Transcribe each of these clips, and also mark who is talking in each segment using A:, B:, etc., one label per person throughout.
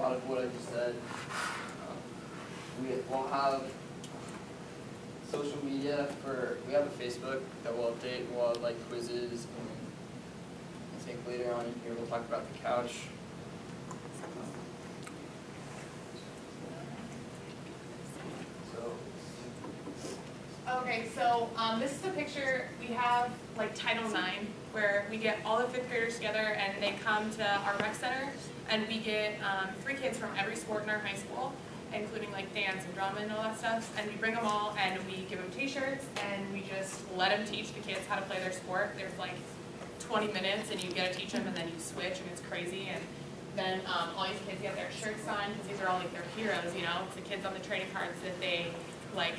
A: lot of what I just said. We'll have social media we have a Facebook that we'll update. We'll have like quizzes, and I think later on in here we'll talk about the couch.
B: Okay, so this is a picture. We have like Title IX, where we get all the fifth graders together and they come to our rec center, and we get 3 kids from every sport in our high school, including like dance and drama and all that stuff, and we bring them all and we give them t-shirts and we just let them teach the kids how to play their sport. There's like 20 minutes and you get to teach them, and then you switch, and it's crazy. And then all these kids get their shirts signed, because these are all like their heroes, you know. It's the kids on the trading cards that they like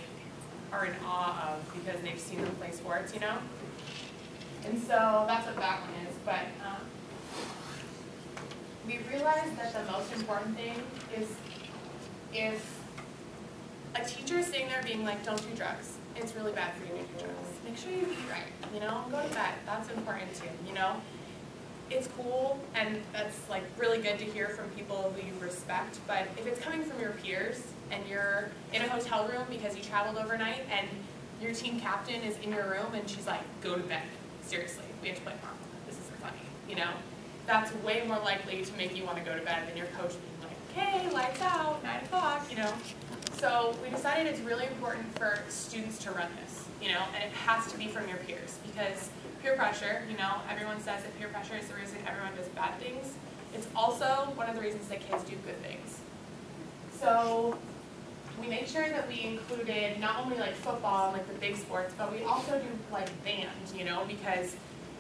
B: are in awe of because they've seen them play sports, you know? And so that's what that one is. But we realized that the most important thing is if a teacher is sitting there being like, don't do drugs, it's really bad for you to do drugs. Make sure you eat right, you know? Go to bed, that's important too, you know? It's cool, and that's like really good to hear from people who you respect, but if it's coming from your peers, and you're in a hotel room because you traveled overnight, and your team captain is in your room and she's like, go to bed, seriously, we have to play tomorrow, this isn't funny, you know? That's way more likely to make you want to go to bed than your coach being like, okay, lights out, 9 o'clock, you know? So we decided it's really important for students to run this, you know, and it has to be from your peers, because peer pressure, you know, everyone says that peer pressure is the reason everyone does bad things. It's also one of the reasons that kids do good things. So we made sure that we included not only like football and like the big sports, but we also do like band, you know, because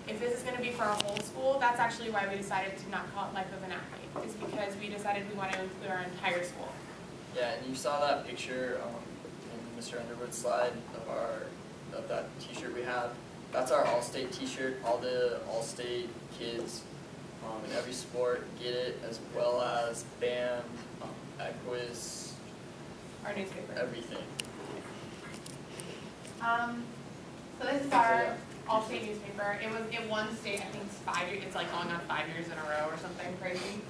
B: if this is going to be for our whole school, that's actually why we decided to not call it Life of an Athlete, is because we decided we want to include our entire school.
A: Yeah, and you saw that picture in Mr. Underwood's slide of that t-shirt we have. That's our All-State t-shirt. All the All-State kids in every sport get it, as well as band, quiz,
B: Our newspaper.
A: everything.
B: So this is our All-State newspaper. It won state, I think it's 5 years. It's like going on 5 years in a row or something crazy.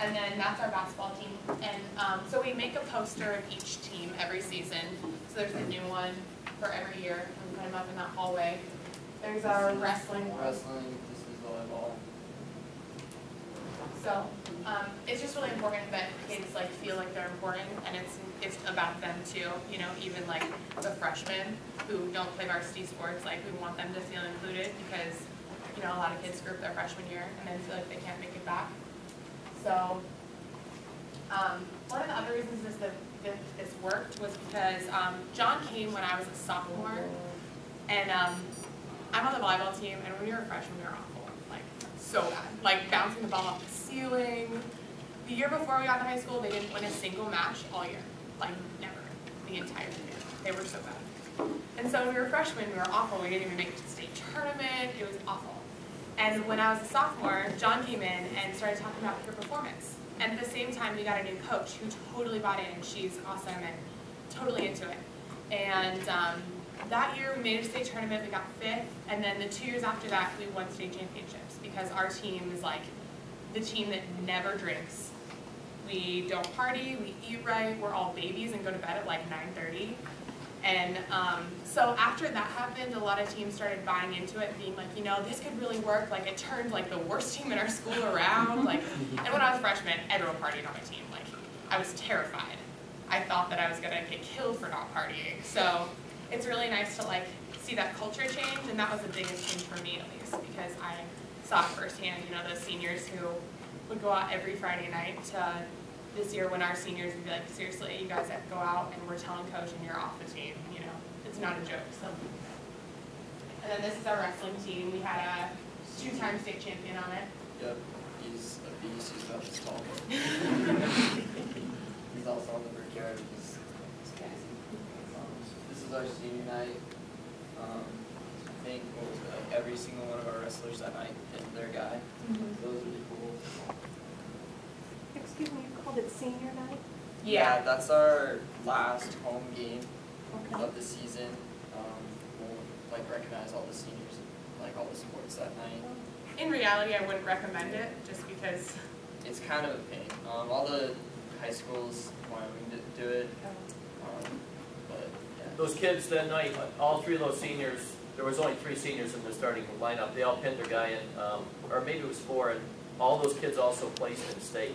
B: And then that's our basketball team. And so we make a poster of each team every season. So there's a new one for every year. And we put them up in that hallway. There's our wrestling one.
A: Wrestling, this is volleyball.
B: So it's just really important that kids like feel like they're important, and it's about them too. You know, even like the freshmen who don't play varsity sports, like we want them to feel included, because you know a lot of kids screw up their freshman year and then feel like they can't make it back. So one of the other reasons this worked was because John came when I was a sophomore, and I'm on the volleyball team, and when we were freshmen, we were awful, like so bad, like bouncing the ball off the ceiling. The year before we got to high school, they didn't win a single match all year, like never, the entire year. They were so bad. And so when we were freshmen, we were awful. We didn't even make it to the state tournament. It was awful. And when I was a sophomore, John came in and started talking about peer performance. And at the same time, we got a new coach who totally bought in, and she's awesome and totally into it. And that year, we made it to state tournament. We got 5th. And then the 2 years after that, we won state championships, because our team is like the team that never drinks. We don't party. We eat right. We're all babies and go to bed at like 9:30. And so after that happened, a lot of teams started buying into it, being like, you know, this could really work. Like, it turned like the worst team in our school around. Like, and when I was a freshman, everyone partied on my team. Like, I was terrified. I thought that I was gonna get killed for not partying. So it's really nice to like see that culture change, and that was the biggest thing for me at least, because I saw firsthand, you know, those seniors who would go out every Friday night to this year when our seniors would be like, seriously, you guys have to go out, and we're telling coach and you're off the team, you know, it's not a joke. So, and then this is our wrestling team. We had a 2-time state champion on it.
A: Yep, he's a beast. He's about this tall. He's also on the brickyard. This is our senior night. I think what was it, like every single one of our wrestlers that night hit their guy. So it was really cool.
C: Excuse me, you called it senior night?
A: Yeah, that's our last home game of the season. We'll like recognize all the seniors, like all the sports that night.
B: In reality, I wouldn't recommend it, just because
A: it's kind of a pain. All the high schools wanting to do it. But yeah.
C: Those kids that night, all three of those seniors, there was only 3 seniors in the starting lineup. They all pinned their guy in, or maybe it was 4, and all those kids also placed in state.